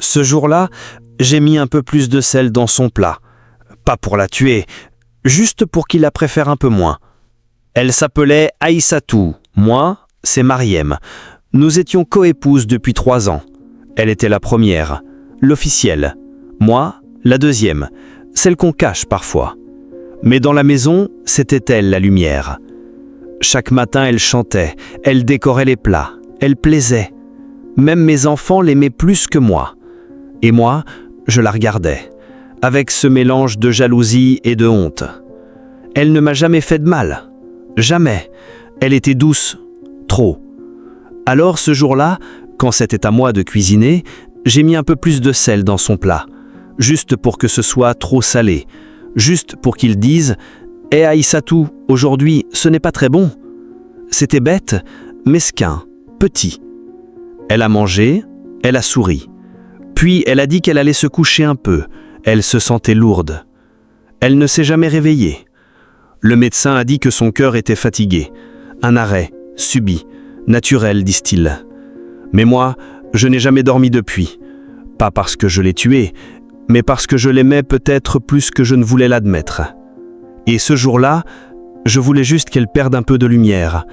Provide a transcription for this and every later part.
Ce jour-là, j'ai mis un peu plus de sel dans son plat. Pas pour la tuer, juste pour qu'il la préfère un peu moins. Elle s'appelait Aïssatou, moi, c'est Mariem. Nous étions coépouses depuis 3 ans. Elle était la première, l'officielle. Moi, la deuxième, celle qu'on cache parfois. Mais dans la maison, c'était elle la lumière. Chaque matin, elle chantait, elle décorait les plats, elle plaisait. Même mes enfants l'aimaient plus que moi. Et moi, je la regardais, avec ce mélange de jalousie et de honte. Elle ne m'a jamais fait de mal. Jamais. Elle était douce. Trop. Alors ce jour-là, quand c'était à moi de cuisiner, j'ai mis un peu plus de sel dans son plat, juste pour que ce soit trop salé, juste pour qu'il dise « Eh Aïssatou, aujourd'hui, ce n'est pas très bon ». C'était bête, mesquin, petit. Elle a mangé, elle a souri. Puis elle a dit qu'elle allait se coucher un peu, elle se sentait lourde. Elle ne s'est jamais réveillée. Le médecin a dit que son cœur était fatigué. Un arrêt, subit, naturel, disent-ils. Mais moi, je n'ai jamais dormi depuis. Pas parce que je l'ai tuée, mais parce que je l'aimais peut-être plus que je ne voulais l'admettre. Et ce jour-là, je voulais juste qu'elle perde un peu de lumière,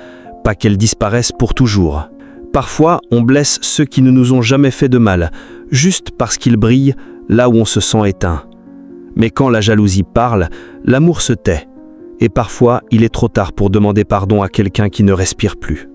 pas qu'elle disparaisse pour toujours. Parfois, on blesse ceux qui ne nous ont jamais fait de mal, juste parce qu'ils brillent là où on se sent éteint. Mais quand la jalousie parle, l'amour se tait. Et parfois, il est trop tard pour demander pardon à quelqu'un qui ne respire plus.